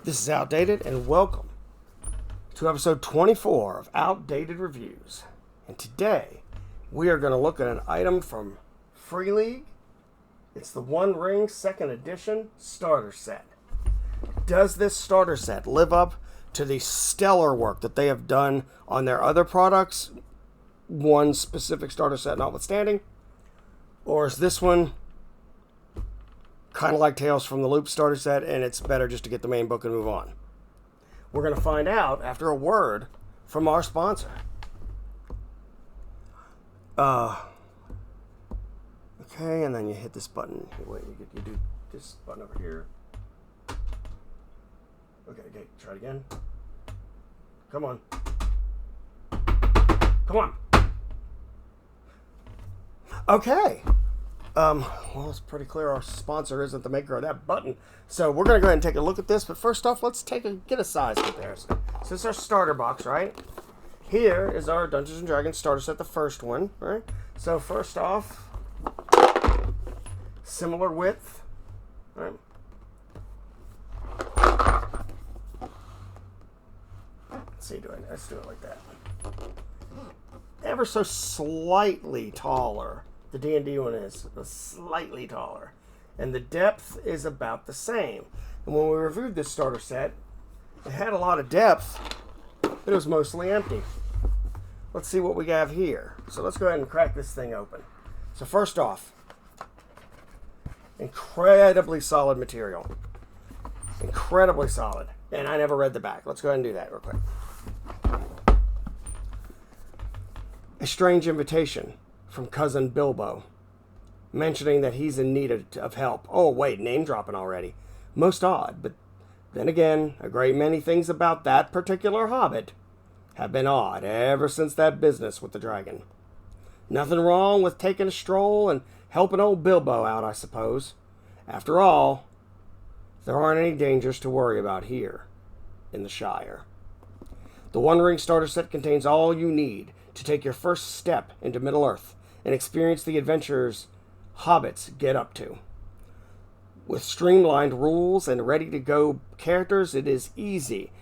This is Outdated, and welcome to episode 24 of Outdated Reviews. And today, we are going to look at an item from Free League. It's the One Ring 2nd Edition Starter Set. Does this starter set live up to the stellar work that they have done on their other products, one specific starter set notwithstanding? Or is this one kind of like Tales from the Loop starter set, and it's better just to get the main book and move on? We're going to find out after a word from our sponsor. Okay, and then you hit this button. Wait, you do this button over here. Okay, try it again. Come on. Come on. Okay. Well, it's pretty clear our sponsor isn't the maker of that button. So we're going to go ahead and take a look at this. But first off, let's get a size comparison. So this is our starter box, right? Here is our Dungeons & Dragons starter set, the first one, right? So first off, similar width, right? Let's do it like that. Ever so slightly taller. The D&D one is slightly taller. And the depth is about the same. And when we reviewed this starter set, it had a lot of depth, but it was mostly empty. Let's see what we have here. So let's go ahead and crack this thing open. So first off, incredibly solid material. Incredibly solid. And I never read the back. Let's go ahead and do that real quick. A strange invitation from Cousin Bilbo, mentioning that he's in need of help. Oh, wait, name dropping already. Most odd, but then again, a great many things about that particular hobbit have been odd ever since that business with the dragon. Nothing wrong with taking a stroll and helping old Bilbo out, I suppose. After all, there aren't any dangers to worry about here in the Shire. The One Ring starter set contains all you need to take your first step into Middle-earth and experience the adventures hobbits get up to. With streamlined rules and ready-to-go characters, it is easy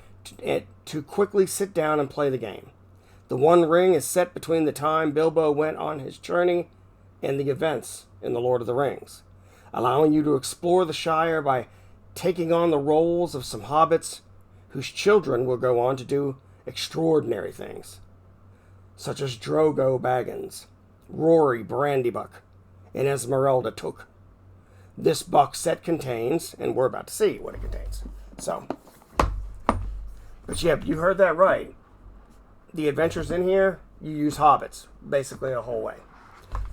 to quickly sit down and play the game. The One Ring is set between the time Bilbo went on his journey and the events in The Lord of the Rings, allowing you to explore the Shire by taking on the roles of some hobbits whose children will go on to do extraordinary things, such as Drogo Baggins, Rory Brandybuck, and Esmeralda Took. This box set contains, and we're about to see what it contains. So, but yeah, you heard that right. The adventures in here, you use hobbits, basically the whole way.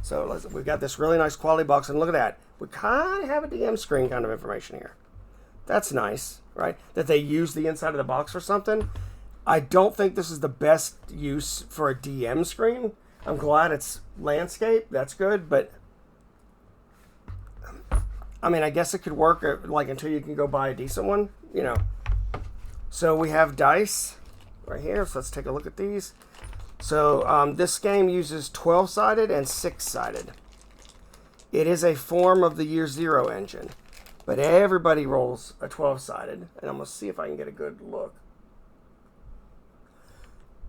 So we've got this really nice quality box, and look at that. We kind of have a DM screen kind of information here. That's nice, right? That they use the inside of the box for something. I don't think this is the best use for a DM screen. I'm glad it's landscape. That's good, but I mean, I guess it could work like until you can go buy a decent one, you know. So we have dice right here. So let's take a look at these. So this game uses 12-sided and 6-sided. It is a form of the Year Zero engine, but everybody rolls a 12-sided, and I'm gonna see if I can get a good look.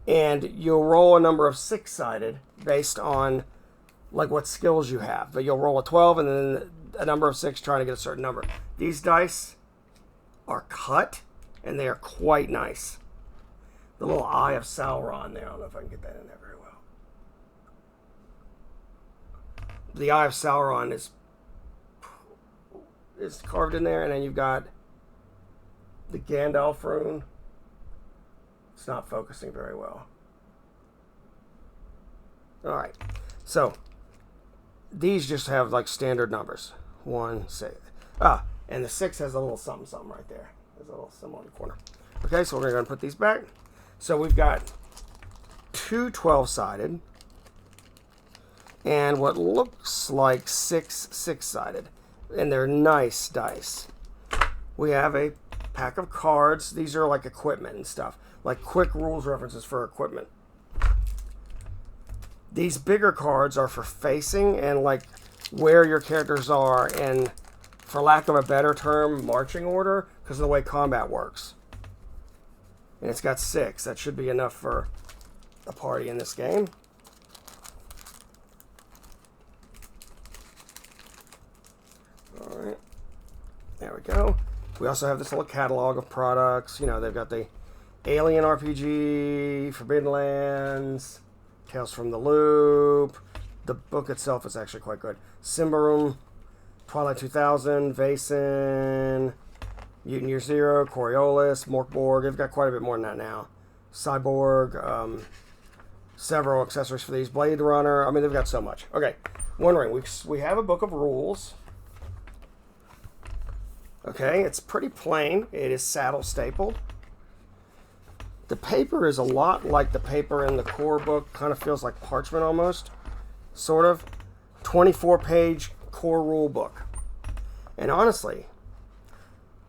And you'll roll a number of 6-sided based on like what skills you have. But you'll roll a 12 and then a number of 6 trying to get a certain number. These dice are cut and they are quite nice. The little Eye of Sauron there. I don't know if I can get that in there very well. The Eye of Sauron is carved in there, and then you've got the Gandalf rune. It's not focusing very well. All right, so these just have like standard numbers. 1, 6. And the 6 has a little something right there. There's a little symbol in the corner. Okay, so we're going to put these back. So we've got 2 12-sided and what looks like 6 6-sided. And they're nice dice. We have a pack of cards. These are like equipment and stuff. Like quick rules references for equipment. These bigger cards are for facing and like where your characters are and for lack of a better term, marching order because of the way combat works. And it's got 6. That should be enough for a party in this game. Alright. There we go. We also have this little catalog of products. You know, they've got the Alien RPG, Forbidden Lands, Tales from the Loop. The book itself is actually quite good. Symbaroum, Twilight 2000, Vaesen, Mutant Year Zero, Coriolis, Morkborg. They've got quite a bit more than that now. Cyborg, several accessories for these. Blade Runner. I mean, they've got so much. Okay, One Ring. We have a book of rules. Okay, it's pretty plain. It is saddle stapled. The paper is a lot like the paper in the core book. Kind of feels like parchment almost. Sort of. 24-page core rule book. And honestly,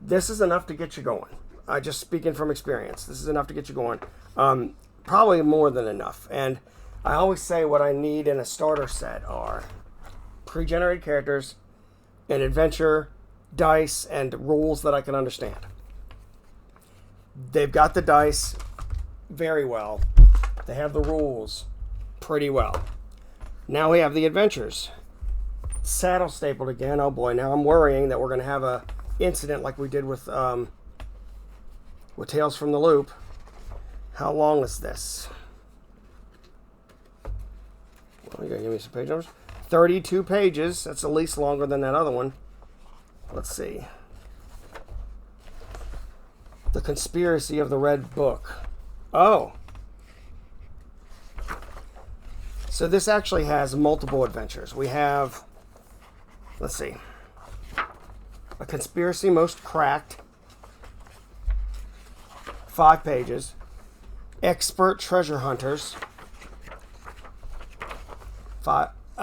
this is enough to get you going. Just speaking from experience, this is enough to get you going. Probably more than enough. And I always say what I need in a starter set are pre-generated characters, an adventure, dice, and rules that I can understand. They've got the dice very well. They have the rules pretty well. Now we have the adventures. Saddle stapled again. Oh boy, now I'm worrying that we're going to have a incident like we did with Tales from the Loop. How long is this? Well, you got to give me some page numbers. 32 pages. That's at least longer than that other one. Let's see. The Conspiracy of the Red Book. Oh. So this actually has multiple adventures. We have, let's see, A Conspiracy Most Cracked, 5 pages. Expert Treasure Hunters,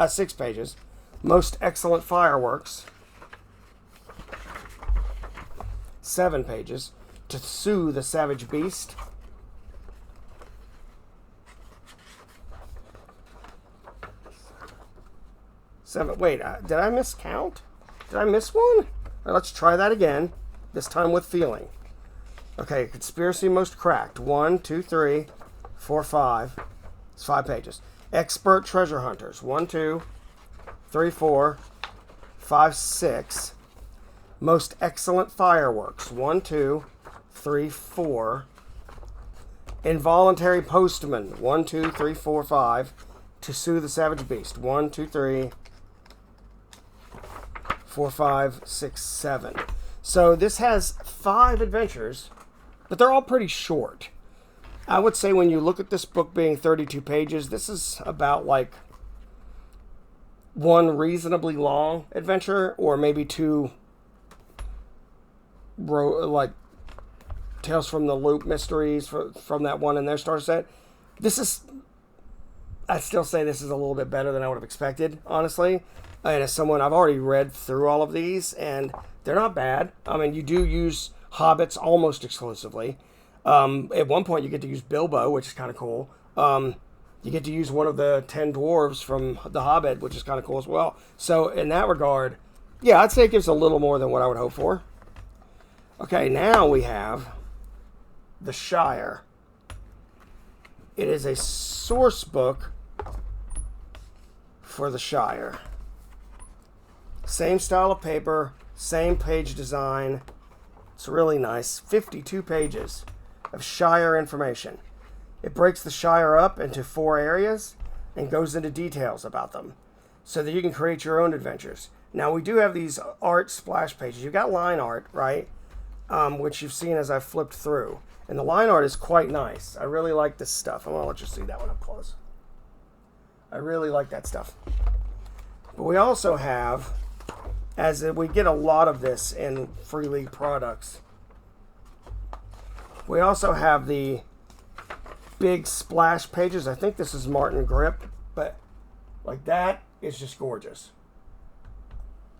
6 pages. Most Excellent Fireworks, 7 pages. To Sue the Savage Beast, 7. Wait, did I miscount? Did I miss one? All right, let's try that again. This time with feeling. Okay, Conspiracy Most Cracked. 1, 2, 3, 4, 5. It's 5 pages. Expert Treasure Hunters. 1, 2, 3, 4, 5, 6. Most Excellent Fireworks. 1, 2, 3, 4. Involuntary Postman. 1, 2, 3, 4, 5. To Sue the Savage Beast. 1, 2, 3, 4, 5, 6, 7. So this has 5 adventures, but they're all pretty short. I would say when you look at this book being 32 pages, this is about like one reasonably long adventure, or maybe 2 like Tales from the Loop mysteries from that one in their starter set. This is, I'd still say this is a little bit better than I would have expected, honestly. And as someone, I've already read through all of these, and they're not bad. I mean, you do use hobbits almost exclusively. At one point, you get to use Bilbo, which is kind of cool. You get to use one of the 10 dwarves from The Hobbit, which is kind of cool as well. So in that regard, yeah, I'd say it gives a little more than what I would hope for. Okay, now we have The Shire. It is a source book for The Shire. Same style of paper, same page design. It's really nice. 52 pages of Shire information. It breaks the Shire up into 4 areas and goes into details about them so that you can create your own adventures. Now, we do have these art splash pages. You've got line art, right? Which you've seen as I've flipped through. And the line art is quite nice. I really like this stuff. I'm going to let you see that one up close. I really like that stuff. But we also have, as we get a lot of this in Free League products, we also have the big splash pages. I think this is Martin Grip, but like that is just gorgeous.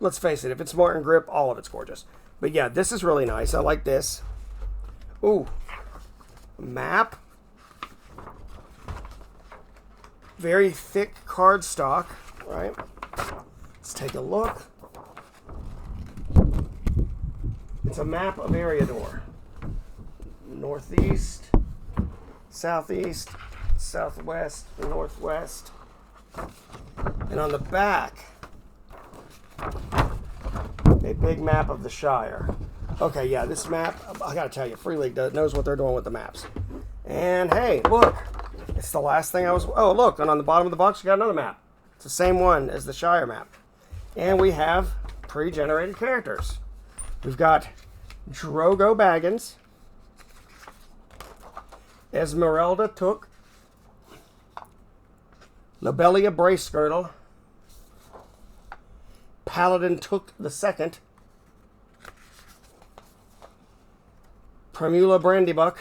Let's face it, if it's Martin Grip, all of it's gorgeous. But yeah, this is really nice. I like this. Ooh, map. Very thick cardstock, right? Let's take a look. It's a map of Eriador. Northeast, southeast, southwest, northwest. And on the back, a big map of the Shire. Okay, yeah, this map, I gotta tell you, Free League knows what they're doing with the maps. And hey, look, it's the last thing I was, oh look, and on the bottom of the box you got another map. It's the same one as the Shire map. And we have pre-generated characters. We've got Drogo Baggins, Esmeralda Took, Lobelia Bracegirdle, Paladin Took the Second, Primula Brandybuck,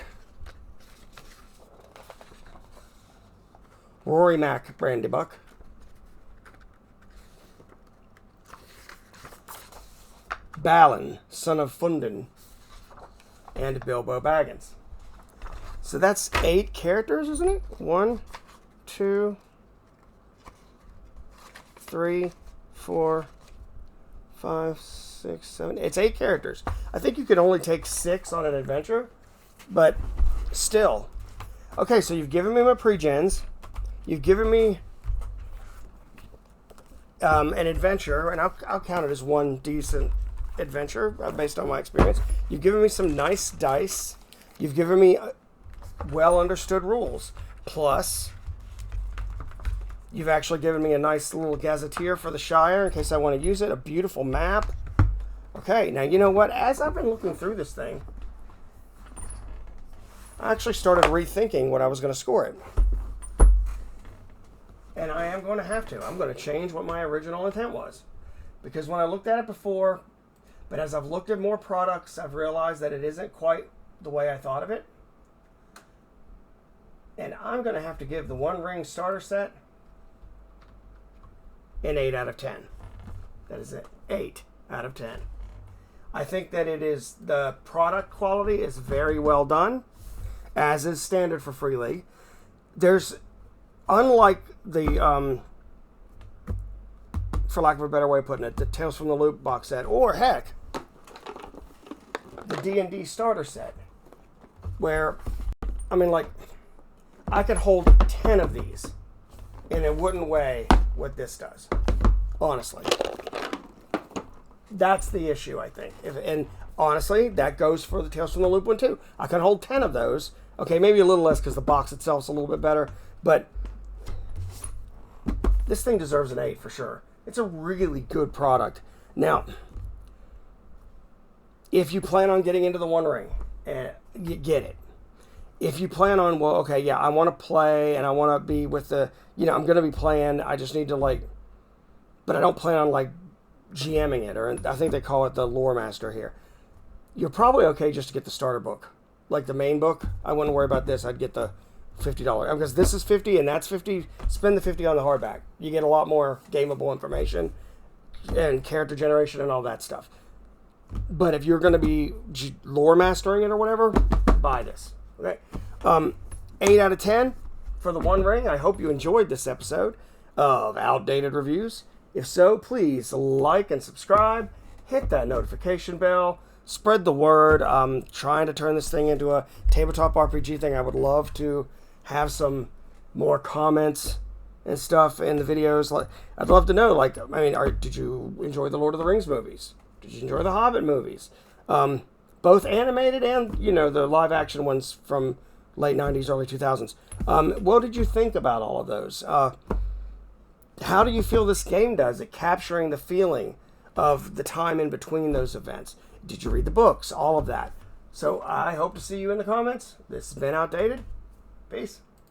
Rory Mac Brandybuck, Balin, son of Fundin, and Bilbo Baggins. So that's 8 characters, isn't it? 1, 2, 3, 4, 5, 6, 7. It's 8 characters. I think you can only take 6 on an adventure, but still. Okay, so you've given me my pre-gens. You've given me an adventure, and I'll count it as one decent adventure based on my experience. You've given me some nice dice. You've given me well understood rules. Plus, you've actually given me a nice little gazetteer for the Shire in case I want to use it. A beautiful map. Okay, now you know what? As I've been looking through this thing, I actually started rethinking what I was going to score it. And I am going to have to. I'm going to change what my original intent was. Because when I looked at it before, but as I've looked at more products, I've realized that it isn't quite the way I thought of it. And I'm going to have to give the One Ring starter set an 8 out of 10. That is an 8 out of 10. I think that it is, the product quality is very well done, as is standard for Free League. There's, unlike the, for lack of a better way of putting it, the Tales from the Loop box set, or heck, the D&D starter set, where, I mean, like, I could hold 10 of these, and it wouldn't weigh what this does. Honestly. That's the issue, I think. And honestly, that goes for the Tales from the Loop one, too. I can hold 10 of those. Okay, maybe a little less because the box itself is a little bit better, but this thing deserves an 8 for sure. It's a really good product. Now, if you plan on getting into the One Ring, you get it. If you plan on, well, okay, yeah, I want to play and I want to be with the, you know, I'm going to be playing, I just need to, like, but I don't plan on, like, GMing it, or I think they call it the Lore Master here. You're probably okay just to get the starter book. Like the main book, I wouldn't worry about this. I'd get the $50. Because this is 50 and that's 50, spend the 50 on the hardback. You get a lot more gameable information and character generation and all that stuff. But if you're going to be lore mastering it or whatever, buy this. Okay, 8 out of 10 for the One Ring. I hope you enjoyed this episode of Outdated Reviews. If so, please like and subscribe. Hit that notification bell. Spread the word. I'm trying to turn this thing into a tabletop RPG thing. I would love to have some more comments and stuff in the videos. Like, I'd love to know, like, I mean, did you enjoy the Lord of the Rings movies? Did you enjoy the Hobbit movies? Both animated and, you know, the live action ones from late 90s, early 2000s. What did you think about all of those? How do you feel this game does at capturing the feeling of the time in between those events? Did you read the books? All of that. So I hope to see you in the comments. This has been Outdated. Peace.